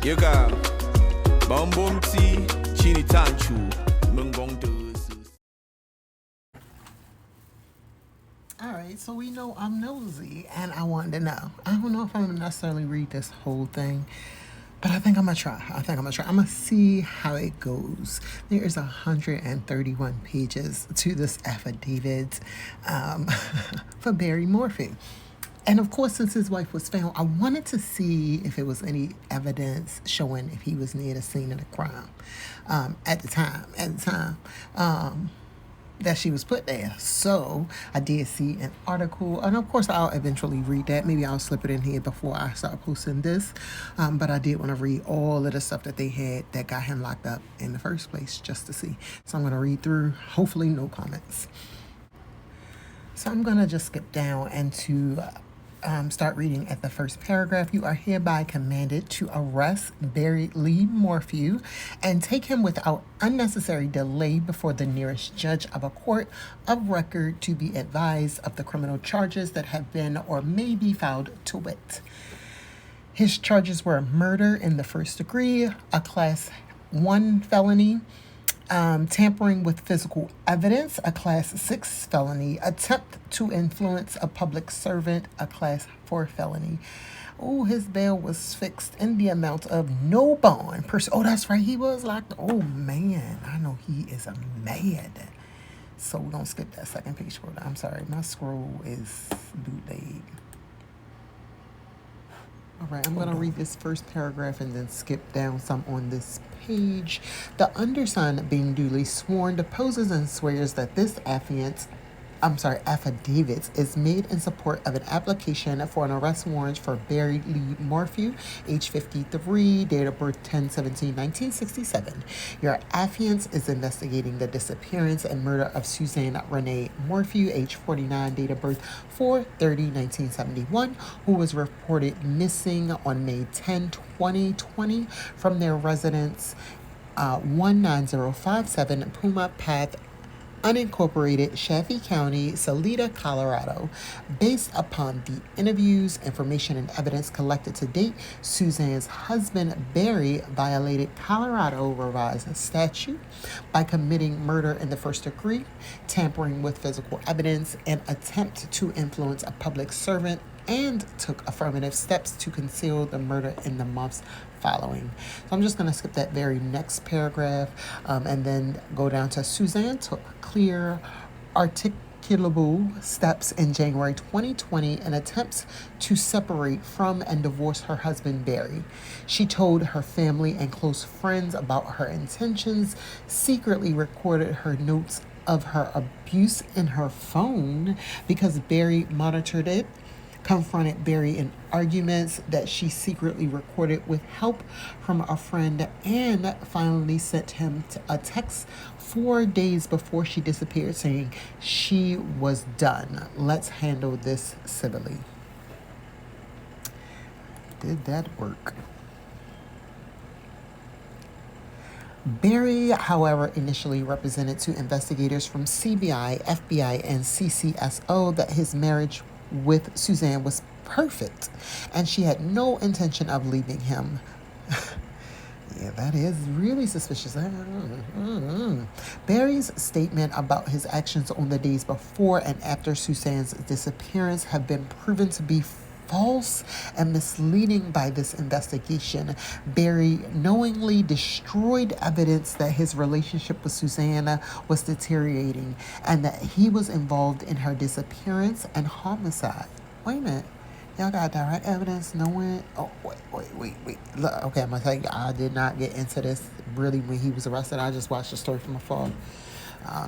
Yoga, Bombom Tea, Chini Tanchu, Mungong. All right, so we know I'm nosy, and I wanted to know. I don't know if I'm gonna necessarily read this whole thing, but I think I'm gonna try. I'm gonna see how it goes. There is 131 pages to this affidavit for Barry Morphy. And of course, since his wife was found, I wanted to see if it was any evidence showing if he was near the scene of the crime at the time that she was put there. So I did see an article, and of course I'll eventually read that. Maybe I'll slip it in here before I start posting this. But I did want to read all of the stuff that they had that got him locked up in the first place, just to see. So I'm going to read through, hopefully no comments. So I'm going to just skip down and to start reading at the first paragraph. You are hereby commanded to arrest Barry Lee Morphew and take him without unnecessary delay before the nearest judge of a court of record to be advised of the criminal charges that have been or may be filed to wit. His charges were murder in the first degree, a class 1 felony, tampering with physical evidence, a class 6 felony, attempt to influence a public servant, a class 4 felony. Oh, his bail was fixed in the amount of no bond. Oh, that's right, he was locked. Oh, man, I know he is a mad. So don't skip that second page. I'm sorry, my scroll is bootleg. All right, I'm going to read this first paragraph and then skip down some on this page. The undersigned, being duly sworn, deposes and swears that this affidavit is made in support of an application for an arrest warrant for Barry Lee Morphew, age 53, date of birth 10/17/1967. Your affiant is investigating the disappearance and murder of Suzanne Renee Morphew, age 49, date of birth 4/30/1971, who was reported missing on May 10, 2020 from their residence 19057 Puma Path, unincorporated Chaffee County, Salida, Colorado. Based upon the interviews, information, and evidence collected to date, Suzanne's husband, Barry, violated Colorado revised statute by committing murder in the first degree, tampering with physical evidence, and attempt to influence a public servant, and took affirmative steps to conceal the murder in the months following. So I'm just going to skip that very next paragraph and then go down to Suzanne took clear, articulable steps in January 2020 in attempts to separate from and divorce her husband, Barry. She told her family and close friends about her intentions, secretly recorded her notes of her abuse in her phone because Barry monitored it, confronted Barry in arguments that she secretly recorded with help from a friend, and finally sent him a text 4 days before she disappeared saying she was done. Let's handle this civilly. Did that work? Barry, however, initially represented to investigators from CBI, FBI, and CCSO that his marriage with Suzanne was perfect and she had no intention of leaving him. Yeah, that is really suspicious. Barry's statement about his actions on the days before and after Suzanne's disappearance have been proven to be false and misleading by this investigation. Barry knowingly destroyed evidence that his relationship with Susanna was deteriorating and that he was involved in her disappearance and homicide. Wait a minute. Y'all got direct evidence knowing... Oh, wait. Look, okay, I'm going to tell you, I did not get into this really when he was arrested. I just watched the story from afar.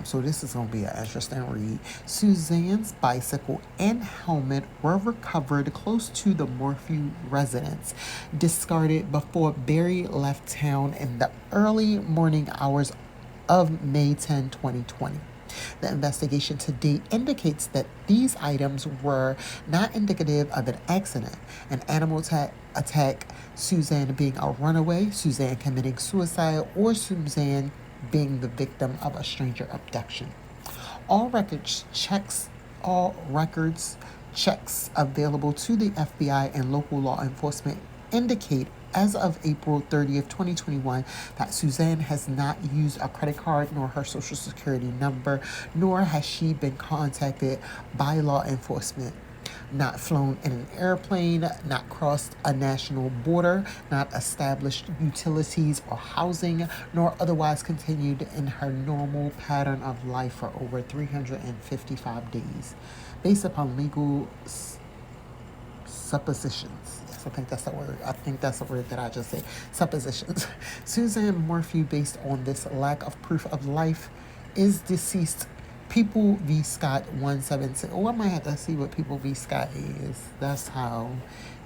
So this is going to be an interesting read. Suzanne's bicycle and helmet were recovered close to the Morphew residence, discarded before Barry left town in the early morning hours of May 10, 2020. The investigation to date indicates that these items were not indicative of an accident, an animal attack, Suzanne being a runaway, Suzanne committing suicide, or Suzanne being the victim of a stranger abduction. All records checks available to the FBI and local law enforcement indicate as of April 30th, 2021, that Suzanne has not used a credit card nor her social security number, nor has she been contacted by law enforcement, not flown in an airplane, not crossed a national border, not established utilities or housing, nor otherwise continued in her normal pattern of life for over 355 days. Based upon legal suppositions. Yes, I think that's the word. I think that's the word that I just said. Suppositions. Suzanne Murphy, based on this lack of proof of life, is deceased. People v. Scott 176. Oh, I might have to see what People v. Scott is. That's how,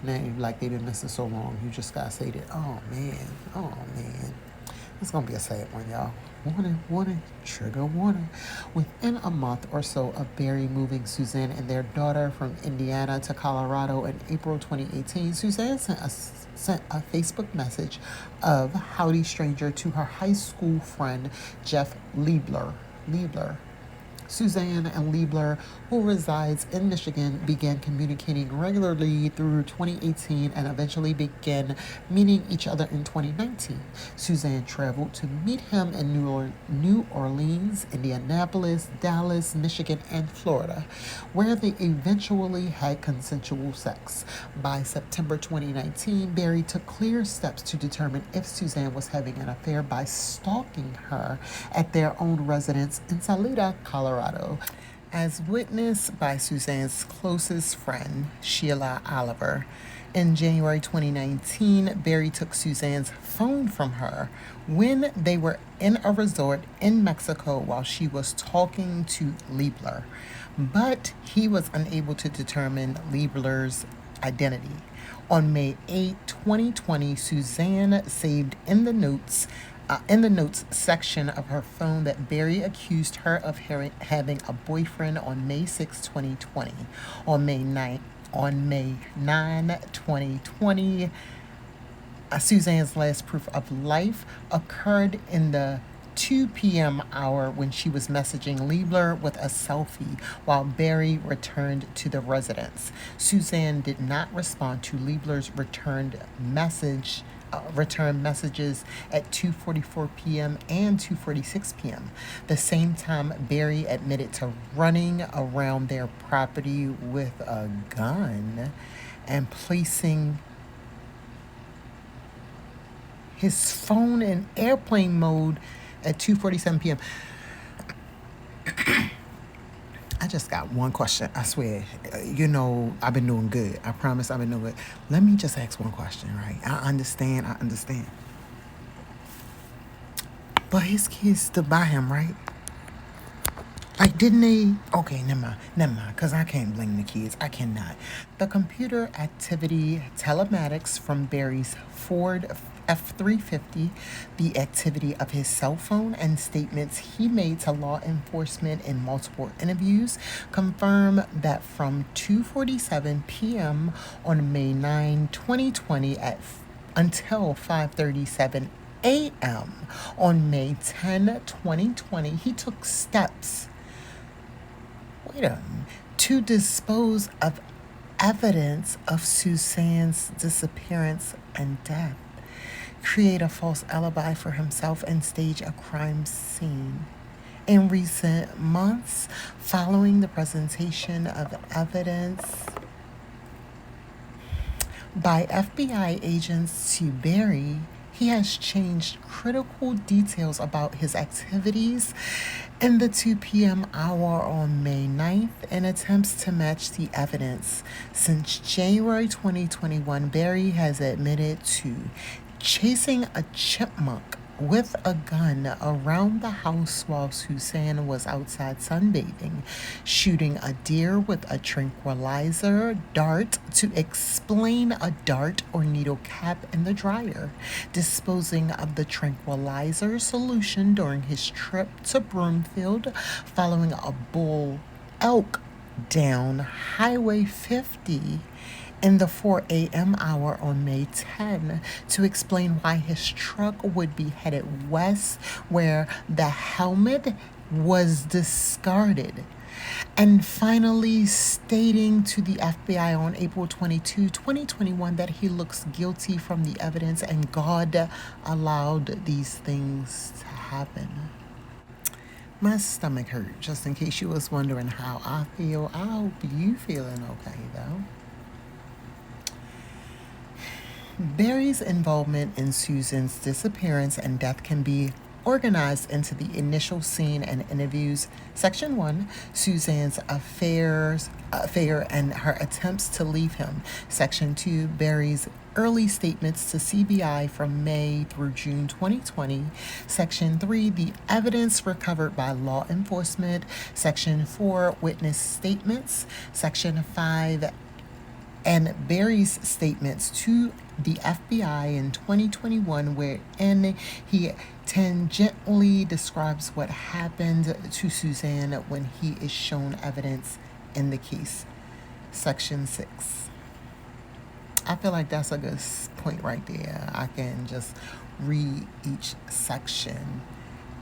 like they've been missing so long. You just gotta say that. Oh man. Oh man. It's gonna be a sad one, y'all. Warning, trigger warning. Within a month or so of Barry moving Suzanne and their daughter from Indiana to Colorado in April 2018, Suzanne sent a Facebook message of howdy stranger to her high school friend Jeff Liebler. Suzanne and Liebler, who resides in Michigan, began communicating regularly through 2018 and eventually began meeting each other in 2019. Suzanne traveled to meet him in New Orleans, Indianapolis, Dallas, Michigan, and Florida, where they eventually had consensual sex. By September 2019, Barry took clear steps to determine if Suzanne was having an affair by stalking her at their own residence in Salida, Colorado. As witnessed by Suzanne's closest friend, Sheila Oliver. In January 2019, Barry took Suzanne's phone from her when they were in a resort in Mexico while she was talking to Liebler, but he was unable to determine Liebler's identity. On May 8, 2020, Suzanne saved in the notes section of her phone that Barry accused her of having a boyfriend on May 6, 2020. On May 9, 2020, Suzanne's last proof of life occurred in the 2 p.m. hour when she was messaging Liebler with a selfie while Barry returned to the residence. Suzanne did not respond to Liebler's return messages at 2:44 p.m. and 2:46 p.m. The same time Barry admitted to running around their property with a gun and placing his phone in airplane mode at 2:47 p.m. I just got one question. I swear, I've been doing good. I promise I've been doing good. Let me just ask one question, right? I understand. But his kids stood by him, right? Like, didn't they? Okay, never mind, because I can't blame the kids. I cannot. The computer activity telematics from Barry's Ford F-350, the activity of his cell phone, and statements he made to law enforcement in multiple interviews confirm that from 2:47 p.m. on May 9, 2020 until 5:37 a.m. on May 10, 2020, he took steps to dispose of evidence of Suzanne's disappearance and death, create a false alibi for himself, and stage a crime scene. In recent months, following the presentation of evidence by FBI agents to Barry, he has changed critical details about his activities in the 2 p.m. hour on May 9th in attempts to match the evidence. Since January 2021, Barry has admitted to chasing a chipmunk with a gun around the house while Suzanne was outside sunbathing, shooting a deer with a tranquilizer dart to explain a dart or needle cap in the dryer, disposing of the tranquilizer solution during his trip to Broomfield following a bull elk down Highway 50 in the 4 a.m. hour on May 10 to explain why his truck would be headed west where the helmet was discarded. And finally, stating to the FBI on April 22, 2021, that he looks guilty from the evidence and God allowed these things to happen. My stomach hurt, just in case you was wondering how I feel. I hope you feeling okay, though. Barry's involvement in Susan's disappearance and death can be organized into the initial scene and interviews. Section 1, Suzanne's affair and her attempts to leave him. Section 2, Barry's early statements to CBI from May through June 2020. Section 3, the evidence recovered by law enforcement. Section 4, witness statements. Section 5, and Barry's statements to the FBI in 2021, wherein he tangentially describes what happened to Suzanne when he is shown evidence in the case. Section 6. I feel like that's a good point right there. I can just read each section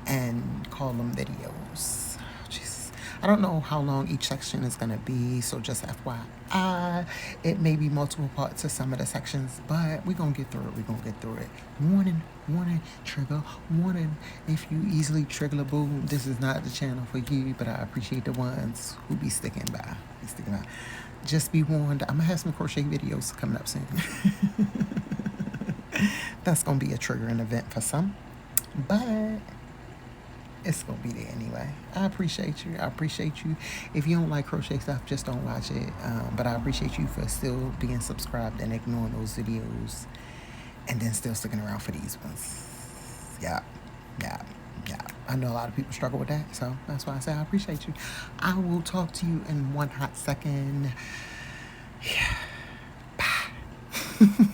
and call them videos. Jesus. I don't know how long each section is going to be, so just FYI, it may be multiple parts of some of the sections, but we're going to get through it. Warning, trigger, warning. If you easily triggerable, this is not the channel for you, but I appreciate the ones who be sticking by. Just be warned, I'm going to have some crochet videos coming up soon. That's going to be a triggering event for some, but it's going to be there anyway. I appreciate you. If you don't like crochet stuff, just don't watch it. But I appreciate you for still being subscribed and ignoring those videos and then still sticking around for these ones. Yeah. I know a lot of people struggle with that, so that's why I say I appreciate you. I will talk to you in one hot second. Yeah. Bye.